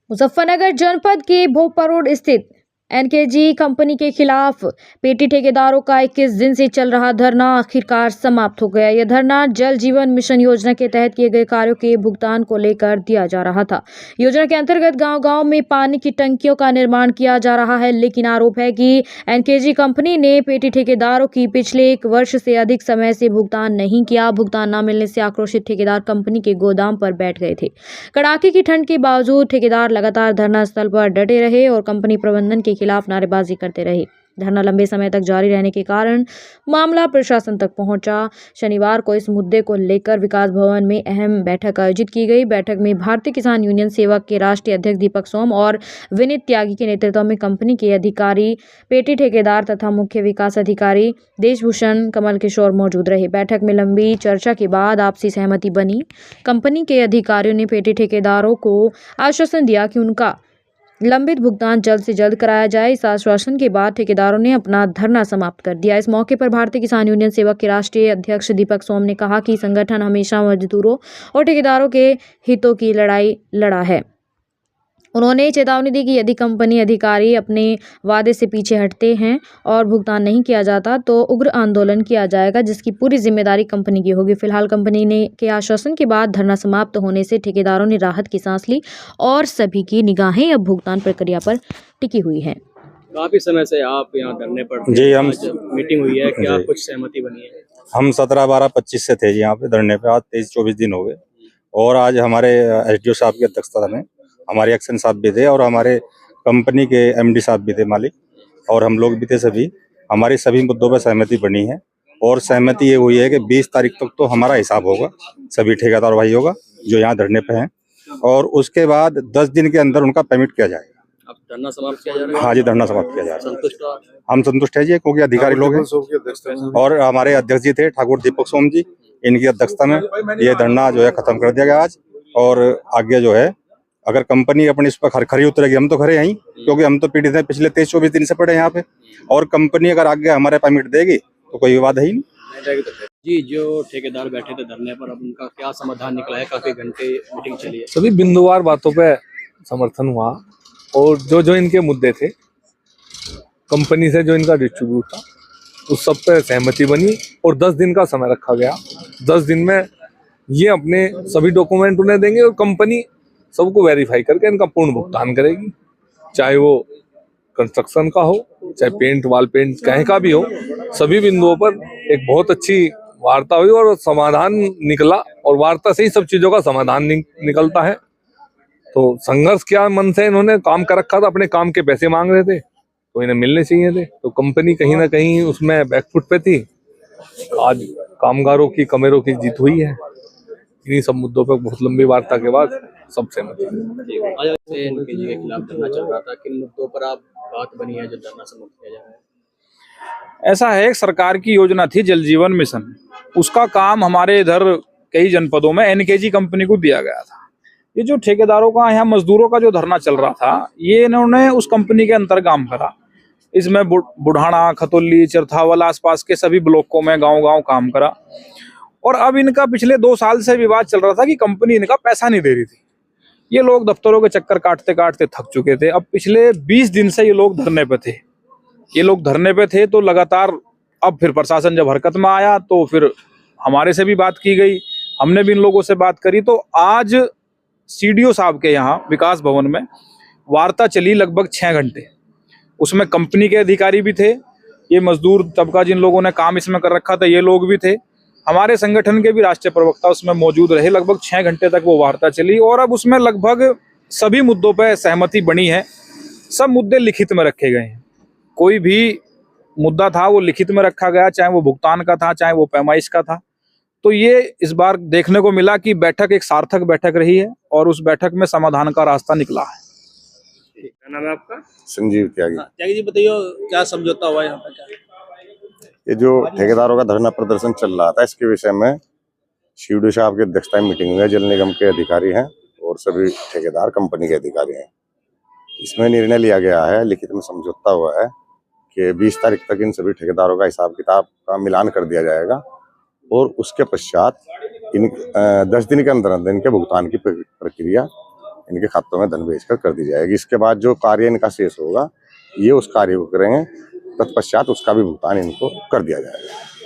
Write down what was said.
मुजफ्फरनगर जनपद के भोपा रोड स्थित एनकेजी कंपनी के खिलाफ पेटी ठेकेदारों का 21 दिन से चल रहा धरना आखिरकार समाप्त हो गया। यह धरना जल जीवन मिशन योजना के तहत किए गए कार्यों के भुगतान को लेकर दिया जा रहा था। योजना के अंतर्गत गांव-गांव में पानी की टंकियों का निर्माण किया जा रहा है, लेकिन आरोप है कि एनकेजी कंपनी ने पेटी ठेकेदारों की पिछले 1 वर्ष से अधिक समय से भुगतान नहीं किया। भुगतान न मिलने से आक्रोशित ठेकेदार कंपनी के गोदाम पर बैठ गए थे। कड़ाके की ठंड के बावजूद ठेकेदार लगातार धरना स्थल पर डटे रहे और कंपनी प्रबंधन के खिलाफ नारेबाजी करते रहे। धरना लंबे समय तक जारी रहने के कारण मामला प्रशासन तक पहुंचा। शनिवार को इस मुद्दे को लेकर विकास भवन में अहम बैठक आयोजित की गई। बैठक में भारतीय किसान यूनियन सेवक के राष्ट्रीय अध्यक्ष दीपक सोम और विनीत त्यागी के नेतृत्व में कंपनी के अधिकारी, पेटी ठेकेदार तथा मुख्य विकास अधिकारी देशभूषण कमल किशोर मौजूद रहे। बैठक में लंबी चर्चा के बाद आपसी सहमति बनी। कंपनी के अधिकारियों ने पेटी ठेकेदारों को आश्वासन दिया कि उनका लंबित भुगतान जल्द से जल्द कराया जाए। इस आश्वासन के बाद ठेकेदारों ने अपना धरना समाप्त कर दिया। इस मौके पर भारतीय किसान यूनियन सेवक के राष्ट्रीय अध्यक्ष दीपक सोम ने कहा कि संगठन हमेशा मजदूरों और ठेकेदारों के हितों की लड़ाई लड़ा है। उन्होंने चेतावनी दी कि यदि कंपनी अधिकारी अपने वादे से पीछे हटते हैं और भुगतान नहीं किया जाता तो उग्र आंदोलन किया जाएगा, जिसकी पूरी जिम्मेदारी कंपनी की होगी। फिलहाल कंपनी ने के आश्वासन के बाद धरना समाप्त होने से ठेकेदारों ने राहत की सांस ली और सभी की निगाहें अब भुगतान प्रक्रिया पर टिकी हुई हैं। काफी समय से आप यहाँ धरने पर जी, हम मीटिंग हुई है, क्या कुछ सहमति बनी है? हम 17, 12, 25 से थे जी यहाँ पे धरने पे। आज 23, 24 दिन हो गए और आज हमारे एसडीओ साहब की अध्यक्षता में हमारे एक्शन साहब भी थे और हमारे कंपनी के एमडी साहब भी थे, मालिक, और हम लोग भी थे। सभी हमारी सभी मुद्दों पर सहमति बनी है और सहमति ये हुई है कि 20 तारीख तक तो हमारा हिसाब होगा सभी ठेकेदार भाइयों का जो यहाँ धरने पे हैं, और उसके बाद 10 दिन के अंदर उनका पेमेंट किया जाएगा। अब धरना समाप्त किया जा रहा है? हाँ जी, धरना समाप्त किया जा रहा है। संतुष्ट? हम संतुष्ट है जी, क्योंकि अधिकारी लोग हैं और हमारे अध्यक्ष जी थे ठाकुर दीपक सोम जी, इनकी अध्यक्षता में ये धरना जो है खत्म कर दिया गया आज। और आगे जो है अगर कंपनी अपनी इस पर खरी उतरेगी, हम तो खरे हैं, क्योंकि हम तो पीड़ित हैं, पिछले 23-24 दिन से पड़े यहाँ पे, और कंपनी अगर आगे हमारे पेमेंट देगी तो कोई विवाद है ही नहीं। जी, जो ठेकेदार बैठे थे धरने पर, अब उनका क्या समाधान निकला है? काफी घंटे मीटिंग चली है, सभी बिंदुवार बातों पे समर्थन हुआ और जो इनके मुद्दे थे कंपनी से जो इनका डिस्ट्रीब्यूट था उस सब पे सहमति बनी और 10 दिन का समय रखा गया। 10 दिन में ये अपने सभी डॉक्यूमेंट उन्हें देंगे और कंपनी सबको वेरीफाई करके इनका पूर्ण भुगतान करेगी, चाहे वो कंस्ट्रक्शन का हो, चाहे पेंट, वाल पेंट कहीं का भी हो। सभी बिंदुओं पर एक बहुत अच्छी वार्ता हुई और समाधान निकला, और वार्ता से ही सब चीजों का समाधान निकलता है। तो संघर्ष क्या मन से इन्होंने काम कर रखा था, अपने काम के पैसे मांग रहे थे तो इन्हें मिलने चाहिए थे, तो कंपनी कहीं ना कहीं उसमें बैकफुट पे थी। आज कामगारों की कमेरों की जीत हुई है। इन्हीं सब मुद्दों पर बहुत लंबी वार्ता के बाद सब सहमति। एनकेजी के खिलाफ धरना चल रहा था, किन मुद्दों पर आप बात बनी है जो धरना समाप्त किया जा रहा है? ऐसा है, सरकार की योजना थी जल जीवन मिशन, उसका काम हमारे इधर कई जनपदों में एनकेजी कंपनी को दिया गया था। ये जो ठेकेदारों का यहाँ मजदूरों का जो धरना चल रहा था, ये इन्होंने उस कंपनी के अंतर काम करा। इसमें बुढ़ाना, खतौली, चरथावल आसपास के सभी ब्लॉकों में गांव-गांव काम करा, और अब इनका पिछले 2 साल से विवाद चल रहा था कि कंपनी इनका पैसा नहीं दे रही थी। ये लोग दफ्तरों के चक्कर काटते काटते थक चुके थे। अब पिछले 20 दिन से ये लोग धरने पे थे। तो लगातार अब फिर प्रशासन जब हरकत में आया तो फिर हमारे से भी बात की गई, हमने भी इन लोगों से बात करी। तो आज सीडीओ साहब के यहाँ विकास भवन में वार्ता चली लगभग 6 घंटे। उसमें कंपनी के अधिकारी भी थे, ये मजदूर तबका जिन लोगों ने काम इसमें कर रखा था ये लोग भी थे, हमारे संगठन के भी राष्ट्रीय प्रवक्ता उसमें मौजूद रहे। लगभग 6 घंटे तक वो वार्ता चली और अब उसमें लगभग सभी मुद्दों पर सहमति बनी है। सब मुद्दे लिखित में रखे गए हैं। कोई भी मुद्दा था वो लिखित में रखा गया, चाहे वो भुगतान का था, चाहे वो पैमाइश का था। तो ये इस बार देखने को मिला कि बैठक एक सार्थक बैठक रही है और उस बैठक में समाधान का रास्ता निकला है। क्या नाम है आपका? संजीव त्यागी। त्यागी जी, बताइए क्या समझौता हुआ यहाँ पे? क्या ये जो ठेकेदारों का धरना प्रदर्शन चल रहा था, इसके विषय में सीडीओ साहब की अध्यक्षता में मीटिंग हुई है। जल निगम के अधिकारी हैं और सभी ठेकेदार कंपनी के अधिकारी हैं। इसमें निर्णय लिया गया है, लिखित में समझौता हुआ है कि 20 तारीख तक इन सभी ठेकेदारों का हिसाब किताब का मिलान कर दिया जाएगा और उसके पश्चात इन 10 दिन के अंदर इनके भुगतान की प्रक्रिया इनके खातों में धन भेजकर कर दी जाएगी। इसके बाद जो कार्य इनका शेष होगा ये उस कार्य को करेंगे, तत्पश्चात उसका भी भुगतान इनको कर दिया जाएगा।